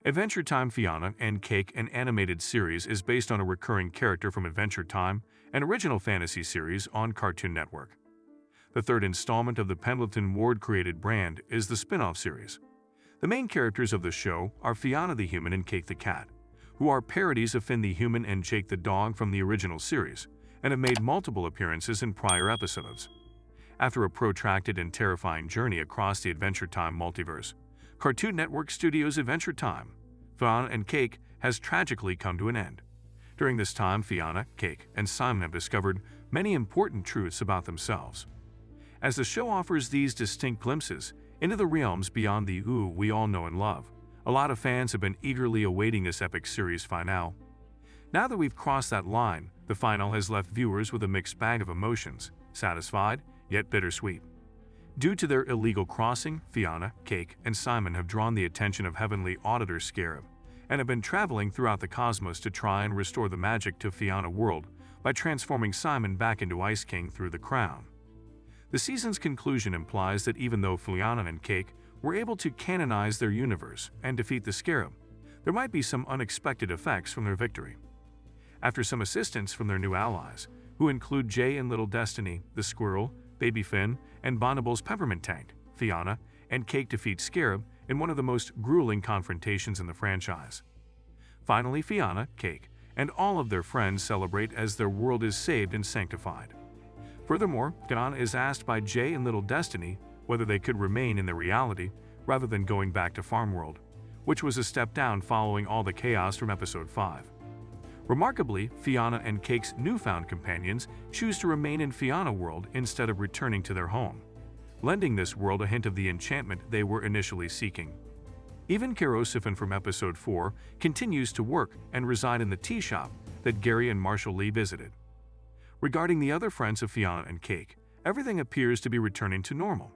Adventure Time Fionna and Cake, an animated series, is based on a recurring character from Adventure Time, an original fantasy series on Cartoon Network. The third installment of the Pendleton Ward-created brand is the spin-off series. The main characters of the show are Fionna the human and Cake the cat, who are parodies of Finn the human and Jake the dog from the original series, and have made multiple appearances in prior episodes. After a protracted and terrifying journey across the Adventure Time multiverse, Cartoon Network Studios' Adventure Time, Fionna and Cake has tragically come to an end. During this time, Fionna, Cake, and Simon have discovered many important truths about themselves. As the show offers these distinct glimpses into the realms beyond the ooh we all know and love, a lot of fans have been eagerly awaiting this epic series finale. Now that we've crossed that line, the final has left viewers with a mixed bag of emotions, satisfied, yet bittersweet. Due to their illegal crossing, Fionna, Cake, and Simon have drawn the attention of Heavenly Auditor Scarab, and have been traveling throughout the cosmos to try and restore the magic to Fionna World by transforming Simon back into Ice King through the crown. The season's conclusion implies that even though Fionna and Cake were able to canonize their universe and defeat the Scarab, there might be some unexpected effects from their victory. After some assistance from their new allies, who include Jay and Little Destiny, the Squirrel, Baby Finn, and Bonible's Peppermint Tank, Fionna and Cake defeat Scarab in one of the most grueling confrontations in the franchise. Finally, Fionna, Cake, and all of their friends celebrate as their world is saved and sanctified. Furthermore, Fionna is asked by Jay and Little Destiny whether they could remain in their reality rather than going back to Farm World, which was a step down following all the chaos from Episode 5. Remarkably, Fionna and Cake's newfound companions choose to remain in Fionna World instead of returning to their home, lending this world a hint of the enchantment they were initially seeking. Even Kerosiphan from Episode 4 continues to work and reside in the tea shop that Gary and Marshall Lee visited. Regarding the other friends of Fionna and Cake, everything appears to be returning to normal.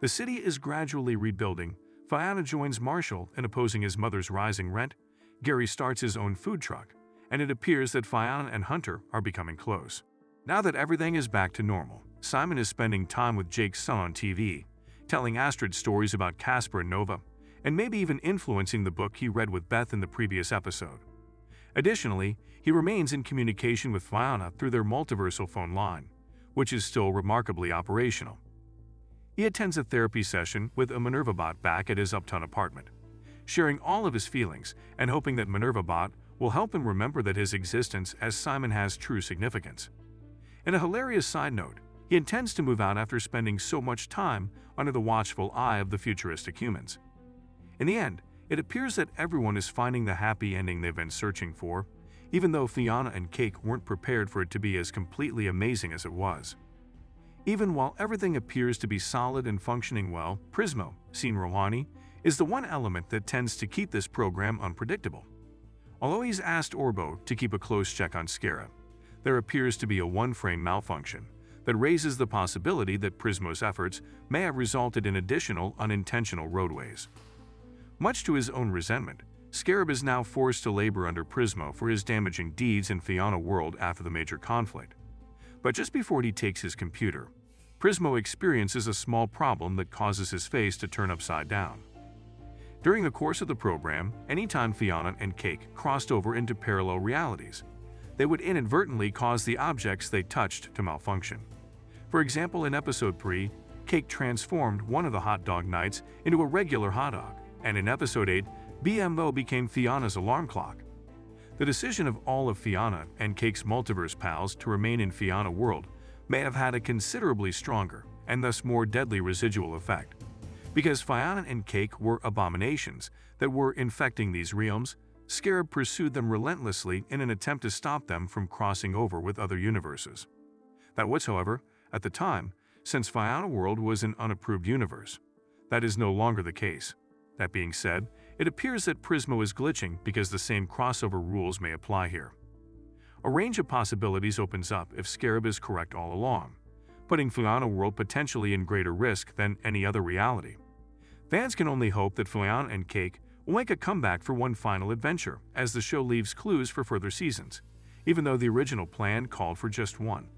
The city is gradually rebuilding. Fionna joins Marshall in opposing his mother's rising rent. Gary starts his own food truck, and it appears that Fionna and Hunter are becoming close. Now that everything is back to normal, Simon is spending time with Jake's son on TV, telling Astrid stories about Casper and Nova, and maybe even influencing the book he read with Beth in the previous episode. Additionally, he remains in communication with Fionna through their multiversal phone line, which is still remarkably operational. He attends a therapy session with a Minerva bot back at his uptown apartment, sharing all of his feelings and hoping that Minerva bot will help him remember that his existence as Simon has true significance. In a hilarious side note, he intends to move out after spending so much time under the watchful eye of the futuristic humans. In the end, it appears that everyone is finding the happy ending they've been searching for, even though Fionna and Cake weren't prepared for it to be as completely amazing as it was. Even while everything appears to be solid and functioning well, Prismo, Seen Rohani, is the one element that tends to keep this program unpredictable. Although he's asked Orbo to keep a close check on Scarab, there appears to be a one-frame malfunction that raises the possibility that Prismo's efforts may have resulted in additional unintentional roadways. Much to his own resentment, Scarab is now forced to labor under Prismo for his damaging deeds in Fionna World after the major conflict. But just before he takes his computer, Prismo experiences a small problem that causes his face to turn upside down. During the course of the program, anytime Fionna and Cake crossed over into parallel realities, they would inadvertently cause the objects they touched to malfunction. For example, in Episode 3, Cake transformed one of the hot dog knights into a regular hot dog, and in Episode 8, BMO became Fionna's alarm clock. The decision of all of Fionna and Cake's multiverse pals to remain in Fionna World may have had a considerably stronger and thus more deadly residual effect. Because Fionna and Cake were abominations that were infecting these realms, Scarab pursued them relentlessly in an attempt to stop them from crossing over with other universes. That was, however, at the time, since Fionna World was an unapproved universe. That is no longer the case. That being said, it appears that Prismo is glitching because the same crossover rules may apply here. A range of possibilities opens up if Scarab is correct all along, putting Fionna World potentially in greater risk than any other reality. Fans can only hope that Fionna and Cake will make a comeback for one final adventure, as the show leaves clues for further seasons, even though the original plan called for just one.